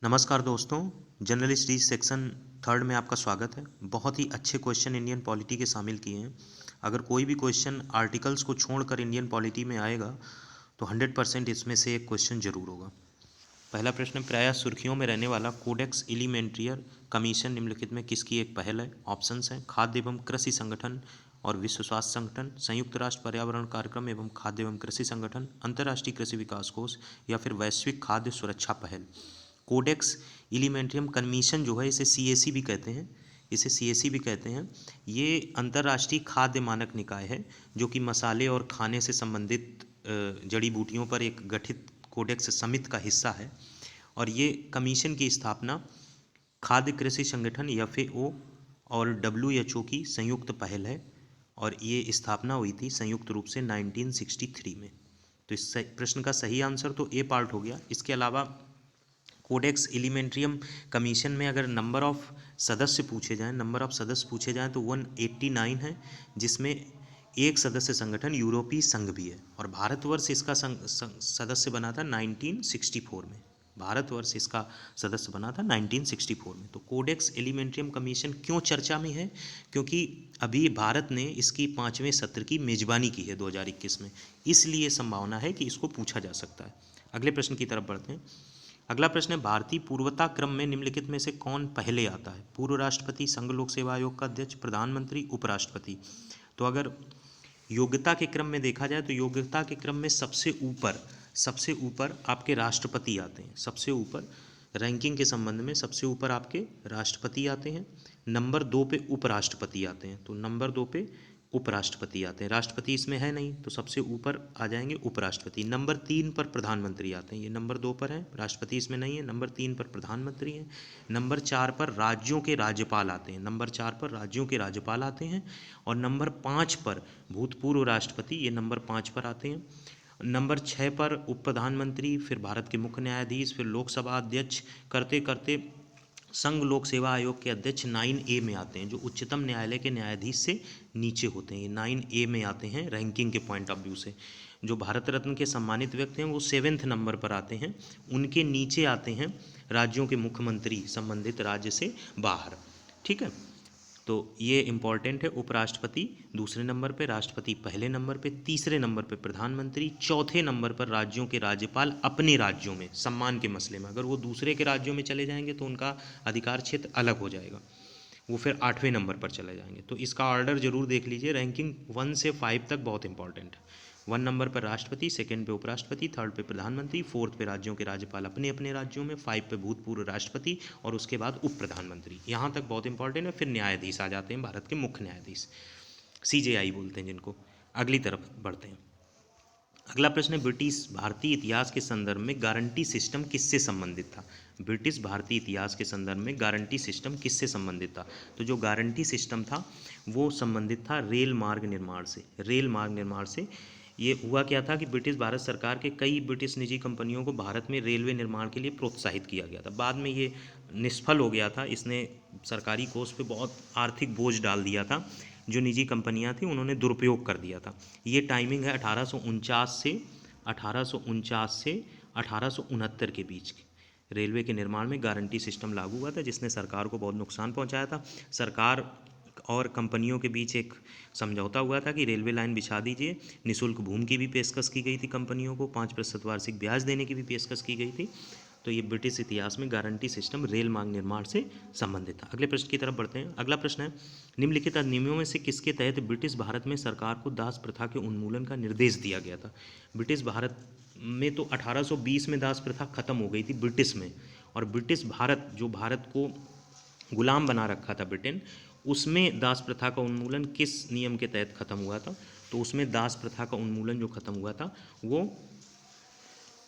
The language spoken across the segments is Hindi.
नमस्कार दोस्तों, जनरल स्टडीज सेक्शन थर्ड में आपका स्वागत है। बहुत ही अच्छे क्वेश्चन इंडियन पॉलिटी के शामिल किए हैं। अगर कोई भी क्वेश्चन आर्टिकल्स को छोड़कर इंडियन पॉलिटी में आएगा तो 100% इसमें से एक क्वेश्चन जरूर होगा। पहला प्रश्न, प्रायः सुर्खियों में रहने वाला कोडेक्स एलिमेंट्रियर कमीशन निम्नलिखित में किसकी एक पहल है? ऑप्शंस हैं खाद्य एवं कृषि संगठन और विश्व स्वास्थ्य संगठन, संयुक्त राष्ट्र पर्यावरण कार्यक्रम एवं खाद्य एवं कृषि संगठन, अंतर्राष्ट्रीय कृषि विकास कोष या फिर वैश्विक खाद्य सुरक्षा पहल। कोडेक्स एलिमेंट्रियम कमीशन जो है इसे सीएसी भी कहते हैं, ये अंतर्राष्ट्रीय खाद्य मानक निकाय है जो कि मसाले और खाने से संबंधित जड़ी बूटियों पर एक गठित कोडेक्स समिति का हिस्सा है। और ये कमीशन की स्थापना खाद्य कृषि संगठन एफएओ और डब्ल्यूएचओ की संयुक्त पहल है और ये स्थापना हुई थी संयुक्त रूप से 1963 में। तो इस प्रश्न का सही आंसर तो ए पार्ट हो गया। इसके अलावा कोडेक्स एलिमेंट्रियम कमीशन में अगर नंबर ऑफ सदस्य पूछे जाएं तो 189 है, जिसमें एक सदस्य संगठन यूरोपीय संघ भी है और भारतवर्ष इसका सदस्य बना था 1964 में। भारतवर्ष इसका सदस्य बना था 1964 में। तो कोडेक्स एलिमेंट्रियम कमीशन क्यों चर्चा में है? क्योंकि अभी भारत ने इसकी 5वें सत्र की मेजबानी की है 2021 में, इसलिए संभावना है कि इसको पूछा जा सकता है। अगले प्रश्न की तरफ बढ़ते हैं। अगला प्रश्न है, भारतीय पूर्वता क्रम में निम्नलिखित में से कौन पहले आता है? पूर्व राष्ट्रपति, संघ लोक सेवा आयोग का अध्यक्ष, प्रधानमंत्री, उपराष्ट्रपति। तो अगर योग्यता के क्रम में देखा जाए तो योग्यता के क्रम में सबसे ऊपर आपके राष्ट्रपति आते हैं। सबसे ऊपर रैंकिंग के संबंध में सबसे ऊपर आपके राष्ट्रपति आते हैं। नंबर 2 पे उपराष्ट्रपति आते हैं। तो नंबर 2 पे उपराष्ट्रपति आते हैं। राष्ट्रपति इसमें है नहीं तो सबसे ऊपर आ जाएंगे उपराष्ट्रपति। नंबर 3 पर प्रधानमंत्री आते हैं। ये नंबर 2 पर है, राष्ट्रपति इसमें नहीं है। नंबर 3 पर प्रधानमंत्री है। नंबर 4 पर राज्यों के राज्यपाल आते हैं। और नंबर 5 पर भूतपूर्व राष्ट्रपति, ये नंबर 5 पर आते हैं। नंबर 6 पर उप प्रधानमंत्री, फिर भारत के मुख्य न्यायाधीश, फिर लोकसभा अध्यक्ष, करते करते संघ लोक सेवा आयोग के अध्यक्ष 9A में आते हैं, जो उच्चतम न्यायालय के न्यायाधीश से नीचे होते हैं। ये 9A में आते हैं रैंकिंग के पॉइंट ऑफ व्यू से। जो भारत रत्न के सम्मानित व्यक्ति हैं वो 7वें नंबर पर आते हैं। उनके नीचे आते हैं राज्यों के मुख्यमंत्री संबंधित राज्य से बाहर। ठीक है, तो ये इम्पॉर्टेंट है। उपराष्ट्रपति दूसरे नंबर पे, राष्ट्रपति पहले नंबर पे, तीसरे नंबर पे प्रधानमंत्री, चौथे नंबर पर राज्यों के राज्यपाल अपने राज्यों में सम्मान के मसले में। अगर वो दूसरे के राज्यों में चले जाएंगे तो उनका अधिकार क्षेत्र अलग हो जाएगा, वो फिर 8वें नंबर पर चले जाएंगे। तो इसका ऑर्डर जरूर देख लीजिए। रैंकिंग 1 से 5 तक बहुत इंपॉर्टेंट है। 1 नंबर पर राष्ट्रपति, 2nd पे उपराष्ट्रपति, 3rd पे प्रधानमंत्री, 4th पे राज्यों के राज्यपाल अपने अपने राज्यों में, 5 पे भूतपूर्व राष्ट्रपति और उसके बाद उप प्रधानमंत्री। यहाँ तक बहुत इंपॉर्टेंट है। फिर न्यायाधीश आ जाते हैं, भारत के मुख्य न्यायाधीश, CJI बोलते हैं जिनको। अगली तरफ बढ़ते हैं। अगला प्रश्न है, ब्रिटिश भारतीय इतिहास के संदर्भ में गारंटी सिस्टम किससे संबंधित था? ब्रिटिश भारतीय इतिहास के संदर्भ में गारंटी सिस्टम किससे संबंधित था? तो जो गारंटी सिस्टम था वो संबंधित था रेल मार्ग निर्माण से। ये हुआ क्या था कि ब्रिटिश भारत सरकार के कई ब्रिटिश निजी कंपनियों को भारत में रेलवे निर्माण के लिए प्रोत्साहित किया गया था। बाद में ये निष्फल हो गया था। इसने सरकारी कोष पे बहुत आर्थिक बोझ डाल दिया था। जो निजी कंपनियां थी उन्होंने दुरुपयोग कर दिया था। ये टाइमिंग है 1849 से 1869 के बीच की। रेलवे के निर्माण में गारंटी सिस्टम लागू हुआ था जिसने सरकार को बहुत नुकसान पहुंचाया था। सरकार और कंपनियों के बीच एक समझौता हुआ था कि रेलवे लाइन बिछा दीजिए। निःशुल्क भूमि की भी पेशकश की गई थी कंपनियों को, 5% वार्षिक ब्याज देने की भी पेशकश की गई थी। तो ये ब्रिटिश इतिहास में गारंटी सिस्टम रेल मार्ग निर्माण से संबंधित था। अगले प्रश्न की तरफ बढ़ते हैं। अगला प्रश्न है, निम्नलिखित अधिनियमों में से किसके तहत ब्रिटिश भारत में सरकार को दास प्रथा के उन्मूलन का निर्देश दिया गया था? ब्रिटिश भारत में तो 1820 में दास प्रथा खत्म हो गई थी ब्रिटिश में, और ब्रिटिश भारत जो भारत को गुलाम बना रखा था ब्रिटेन, उसमें दास प्रथा का उन्मूलन किस नियम के तहत खत्म हुआ था? तो उसमें दास प्रथा का उन्मूलन जो खत्म हुआ था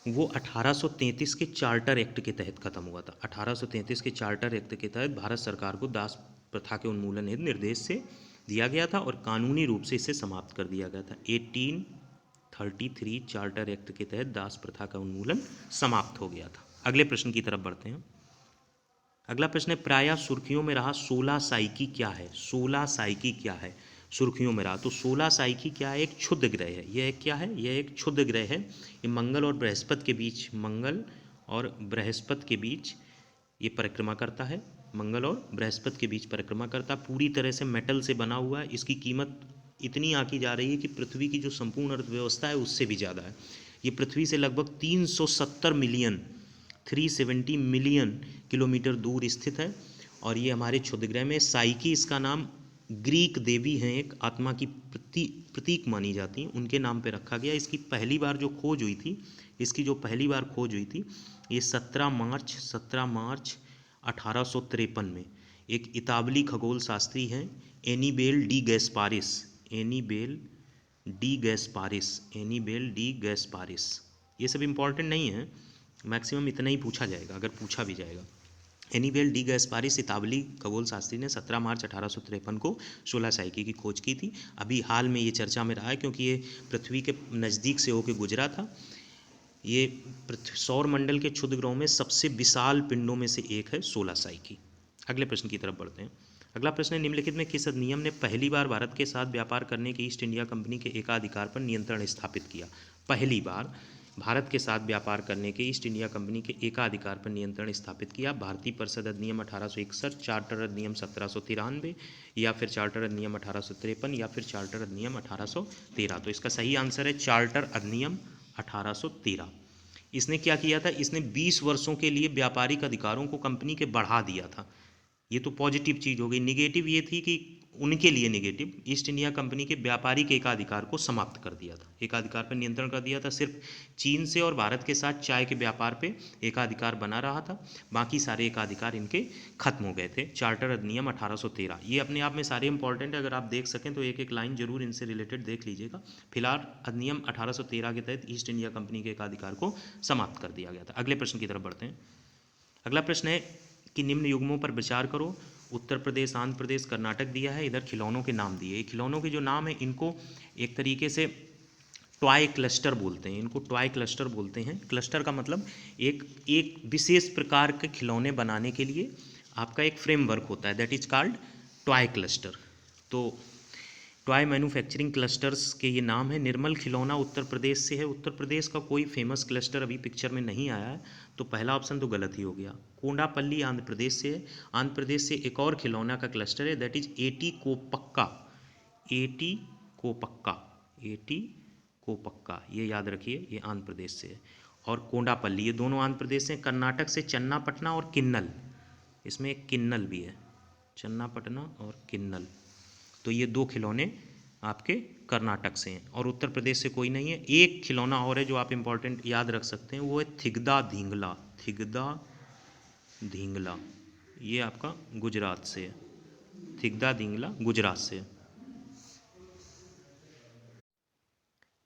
वो 1833 के चार्टर एक्ट के तहत खत्म हुआ था। 1833 के चार्टर एक्ट के तहत भारत सरकार को दास प्रथा के उन्मूलन हेतु निर्देश से दिया गया था और कानूनी रूप से इसे समाप्त कर दिया गया था। 1833 चार्टर एक्ट के तहत दास प्रथा का उन्मूलन समाप्त हो गया था। अगले प्रश्न की तरफ बढ़ते हैं। अगला प्रश्न है, प्रायः सुर्खियों में रहा 16 साइकी क्या है? 16 साइकी क्या है? सुर्खियों में रहा। तो 16 साइकी क्या है? एक क्षुद्र ग्रह है। यह एक क्या है? यह एक क्षुद्र ग्रह है। ये मंगल और बृहस्पति के बीच ये परिक्रमा करता है, मंगल और बृहस्पति के बीच परिक्रमा करता, पूरी तरह से मेटल से बना हुआ है। इसकी कीमत इतनी आकी जा रही है कि पृथ्वी की जो संपूर्ण अर्थव्यवस्था है उससे भी ज़्यादा है। ये पृथ्वी से लगभग 370 मिलियन किलोमीटर दूर स्थित है। और ये हमारे क्षुद्रग्रह में साइकी, इसका नाम ग्रीक देवी हैं, एक आत्मा की प्रतीक मानी जाती हैं, उनके नाम पे रखा गया। इसकी पहली बार जो खोज हुई थी, इसकी जो पहली बार खोज हुई थी, ये 17 मार्च 1853 में एक इतालवी खगोल शास्त्री हैं एनीबेल डी गैस्पारिस। ये सब इम्पॉर्टेंट नहीं है, मैक्सिमम इतना ही पूछा जाएगा अगर पूछा भी जाएगा। एनीबेल डी गैस्पारिस इतालवी खगोल शास्त्री ने 17 मार्च 1853 को 16 साइकी की खोज की थी। अभी हाल में ये चर्चा में रहा है क्योंकि ये पृथ्वी के नज़दीक से होकर गुजरा था। ये सौर मंडल के क्षुद्र ग्रहों में सबसे विशाल पिंडों में से एक है 16 साइकी। अगले प्रश्न की तरफ बढ़ते हैं। अगला प्रश्न है, निम्नलिखित में किस अधिनियम ने पहली बार भारत के साथ व्यापार करने की ईस्ट इंडिया कंपनी के एकाधिकार पर नियंत्रण स्थापित किया? पहली बार भारत के साथ व्यापार करने के ईस्ट इंडिया कंपनी के एकाधिकार पर नियंत्रण स्थापित किया। भारतीय परिषद अधिनियम 1861, चार्टर अधिनियम 1793, या फिर चार्टर अधिनियम 1853, या फिर चार्टर अधिनियम 1813। तो इसका सही आंसर है चार्टर अधिनियम 1813। इसने क्या किया था? इसने 20 वर्षों के लिए व्यापारिक अधिकारों को कंपनी के बढ़ा दिया था। ये तो पॉजिटिव चीज़ हो गई। निगेटिव ये थी कि उनके लिए निगेटिव, ईस्ट इंडिया कंपनी के व्यापारिक एकाधिकार को समाप्त कर दिया था, एकाधिकार पर नियंत्रण कर दिया था। सिर्फ चीन से और भारत के साथ चाय के व्यापार पे एकाधिकार बना रहा था, बाकी सारे एकाधिकार इनके खत्म हो गए थे। चार्टर अधिनियम 1813, ये अपने आप में सारे इंपॉर्टेंट है, अगर आप देख सकें तो एक एक लाइन जरूर इनसे रिलेटेड देख लीजिएगा। फिलहाल अधिनियम 1813 के तहत ईस्ट इंडिया कंपनी के एकाधिकार को समाप्त कर दिया गया था। अगले प्रश्न की तरफ बढ़ते हैं। अगला प्रश्न है कि निम्न युग्मों पर विचार करो। उत्तर प्रदेश, आंध्र प्रदेश, कर्नाटक दिया है, इधर खिलौनों के नाम दिए। खिलौनों के जो नाम है इनको एक तरीके से टॉय क्लस्टर बोलते हैं, इनको टॉय क्लस्टर बोलते हैं। क्लस्टर का मतलब एक विशेष प्रकार के खिलौने बनाने के लिए आपका एक फ्रेमवर्क होता है, that is called toy cluster. तो टॉय मैन्युफैक्चरिंग क्लस्टर्स के ये नाम है। निर्मल खिलौना उत्तर प्रदेश से है। उत्तर प्रदेश का कोई फेमस क्लस्टर अभी पिक्चर में नहीं आया है, तो पहला ऑप्शन तो गलत ही हो गया। कोंडापल्ली आंध्र प्रदेश से है। आंध्र प्रदेश से एक और खिलौना का क्लस्टर है, दैट इज एटी कोपक्का, ये याद रखिए, ये आंध्र प्रदेश से है। और कोंडापल्ली, ये दोनों आंध्र प्रदेश से। कर्नाटक से चन्नापटना और किन्नल, इसमें एक किन्नल भी है, चन्नापटना और किन्नल। तो ये दो खिलौने आपके कर्नाटक से हैं, और उत्तर प्रदेश से कोई नहीं है। एक खिलौना और है जो आप इंपॉर्टेंट याद रख सकते हैं, वो है थिगदा धींगला, ये आपका गुजरात से है। थिगदा धींगला गुजरात से है।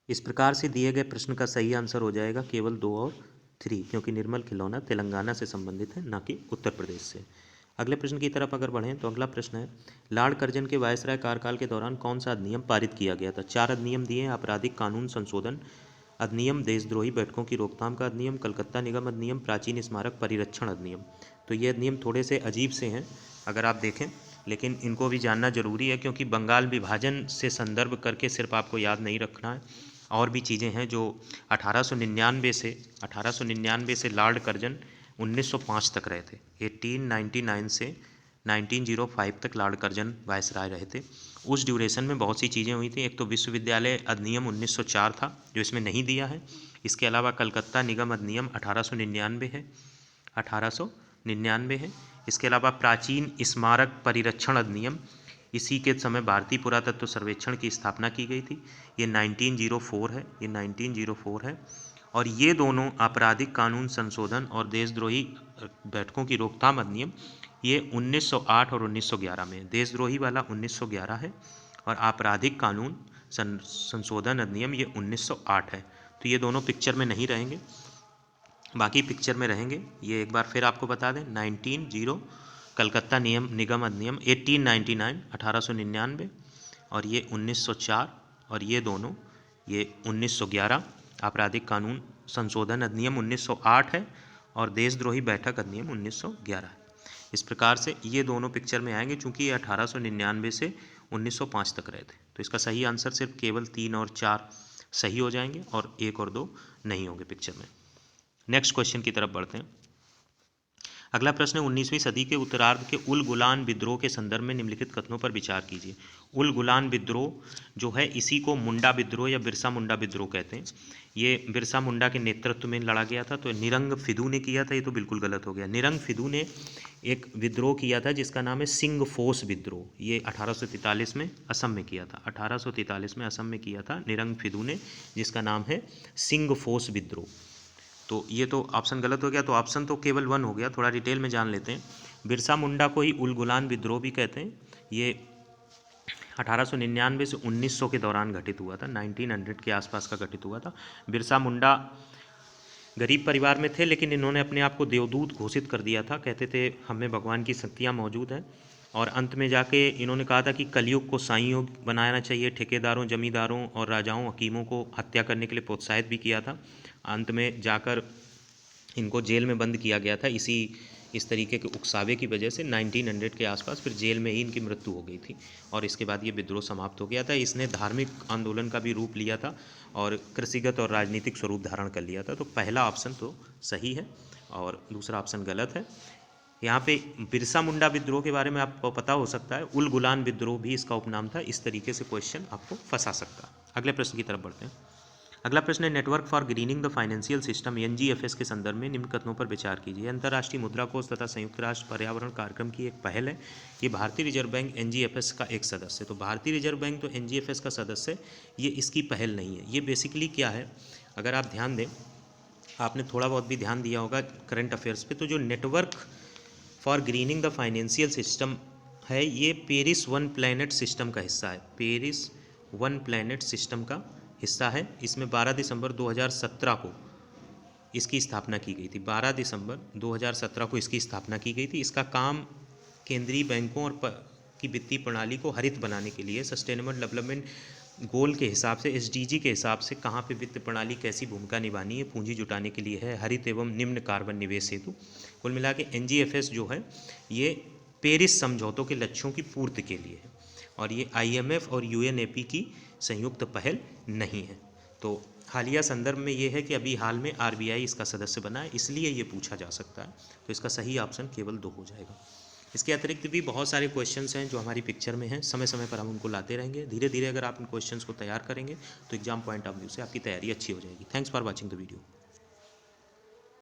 इस प्रकार से दिए गए प्रश्न का सही आंसर हो जाएगा केवल 2 और 3, क्योंकि निर्मल खिलौना तेलंगाना से संबंधित है, ना कि उत्तर प्रदेश से। अगले प्रश्न की तरफ अगर बढ़ें तो अगला प्रश्न है, लॉर्ड कर्जन के वायसराय कार्यकाल के दौरान कौन सा अधिनियम पारित किया गया था? 4 अधिनियम दिए हैं। आपराधिक कानून संशोधन अधिनियम, देशद्रोही बैठकों की रोकथाम का अधिनियम, कलकत्ता निगम अधिनियम, प्राचीन स्मारक परिरक्षण अधिनियम। तो ये अधिनियम थोड़े से अजीब से हैं अगर आप देखें, लेकिन इनको भी जानना जरूरी है, क्योंकि बंगाल विभाजन से संदर्भ करके सिर्फ आपको याद नहीं रखना है, और भी चीज़ें हैं जो 1899 से लॉर्ड कर्जन 1905 तक रहे थे। 1899 से 1905 तक लॉर्ड कर्जन वायसराय रहे थे। उस ड्यूरेशन में बहुत सी चीज़ें हुई थी। एक तो विश्वविद्यालय अधिनियम 1904 था जो इसमें नहीं दिया है। इसके अलावा कलकत्ता निगम अधिनियम 1899 है। इसके अलावा प्राचीन स्मारक परिरक्षण अधिनियम, इसी के समय भारतीय पुरातत्व सर्वेक्षण की स्थापना की गई थी, ये 1904 है, ये 1904 है। और ये दोनों आपराधिक कानून संशोधन और देशद्रोही बैठकों की रोकथाम अधिनियम, ये 1908 और 1911 में। देशद्रोही वाला 1911 है और आपराधिक कानून संशोधन अधिनियम ये 1908 है। तो ये दोनों पिक्चर में नहीं रहेंगे, बाकी पिक्चर में रहेंगे। ये एक बार फिर आपको बता दें, 19 कलकत्ता निगम अधिनियम 1899 1899, और ये 1904, और ये दोनों ये 1911 आपराधिक कानून संशोधन अधिनियम 1908 है, और देशद्रोही बैठक अधिनियम 1911 है। इस प्रकार से ये दोनों पिक्चर में आएंगे, चूंकि ये 1899 से 1905 तक रहे थे। तो इसका सही आंसर सिर्फ केवल 3 और 4 सही हो जाएंगे, और 1 और 2 नहीं होंगे पिक्चर में। नेक्स्ट क्वेश्चन की तरफ बढ़ते हैं। अगला प्रश्न है 19वीं सदी के उत्तरार्ध के उल गुलान विद्रोह के संदर्भ में निम्नलिखित कथनों पर विचार कीजिए। उल गुलान विद्रोह जो है इसी को मुंडा विद्रोह या बिरसा मुंडा विद्रोह कहते हैं। ये बिरसा मुंडा के नेतृत्व में लड़ा गया था। तो निरंग फिदू ने किया था, ये तो बिल्कुल गलत हो गया। निरंग फिदू ने एक विद्रोह किया था जिसका नाम है सिंग फोस विद्रोह। ये 1843 में असम में किया था। 1843 में असम में किया था निरंग फिदू ने, जिसका नाम है सिंग फोस विद्रोह। तो ये तो ऑप्शन गलत हो गया। तो ऑप्शन तो केवल 1 हो गया। थोड़ा डिटेल में जान लेते हैं। बिरसा मुंडा को ही उल गुलान विद्रोह भी कहते हैं। ये 1899 से 1900 के दौरान घटित हुआ था। 1900 के आसपास का घटित हुआ था। बिरसा मुंडा गरीब परिवार में थे, लेकिन इन्होंने अपने आप को देवदूत घोषित कर दिया था। कहते थे हमें भगवान की शक्तियाँ मौजूद हैं। और अंत में जाके इन्होंने कहा था कि कलयुग को साईं युग बनाना चाहिए। ठेकेदारों, जमींदारों और राजाओं, हकीमों को हत्या करने के लिए प्रोत्साहित भी किया था। अंत में जाकर इनको जेल में बंद किया गया था इस तरीके के उकसावे की वजह से। 1900 के आसपास फिर जेल में ही इनकी मृत्यु हो गई थी और इसके बाद ये विद्रोह समाप्त हो गया था। इसने धार्मिक आंदोलन का भी रूप लिया था और कृषिगत और राजनीतिक स्वरूप धारण कर लिया था। तो पहला ऑप्शन तो सही है और दूसरा ऑप्शन गलत है। यहाँ पे बिरसा मुंडा विद्रोह के बारे में आपको पता हो सकता है, उल गुलान विद्रोह भी इसका उपनाम था। इस तरीके से क्वेश्चन आपको फंसा सकता है। अगले प्रश्न की तरफ बढ़ते हैं। अगला प्रश्न है Network for Greening the Financial System NGFS के संदर्भ में निम्न कथनों पर विचार कीजिए। अंतर्राष्ट्रीय मुद्रा कोष तथा संयुक्त राष्ट्र पर्यावरण कार्यक्रम की एक पहल है। ये भारतीय रिजर्व बैंक एनजीएफएस का एक सदस्य है। तो भारतीय रिजर्व बैंक तो एनजीएफएस का सदस्य है, ये इसकी पहल नहीं है। ये बेसिकली क्या है, अगर आप ध्यान दें, आपने थोड़ा बहुत भी ध्यान दिया होगा करंट अफेयर्स पे, तो जो network for Greening the Financial system है, ये पेरिस वन प्लैनेट सिस्टम का हिस्सा है। पेरिस वन प्लैनेट सिस्टम का हिस्सा है। इसमें 12 दिसंबर 2017 को इसकी स्थापना की गई थी। 12 दिसंबर 2017 को इसकी स्थापना की गई थी। इसका काम केंद्रीय बैंकों और की वित्तीय प्रणाली को हरित बनाने के लिए, सस्टेनेबल डेवलपमेंट गोल के हिसाब से, एसडीजी के हिसाब से कहाँ पे वित्त प्रणाली कैसी भूमिका निभानी है, पूंजी जुटाने के लिए है, हरित एवं निम्न कार्बन निवेश हेतु। कुल मिला के एनजीएफएस जो है ये पेरिस समझौतों के लक्ष्यों की पूर्ति के लिए है और ये आईएमएफ और यूएनएपी की संयुक्त पहल नहीं है। तो हालिया संदर्भ में ये है कि अभी हाल में आरबीआई इसका सदस्य बना है, इसलिए ये पूछा जा सकता है। तो इसका सही ऑप्शन केवल 2 हो जाएगा। इसके अतिरिक्त भी बहुत सारे क्वेश्चंस हैं जो हमारी पिक्चर में हैं। समय समय पर हम उनको लाते रहेंगे। धीरे धीरे अगर आप इन क्वेश्चंस को तैयार करेंगे तो एग्जाम पॉइंट ऑफ व्यू से आपकी तैयारी अच्छी हो जाएगी। Thanks for watching the video.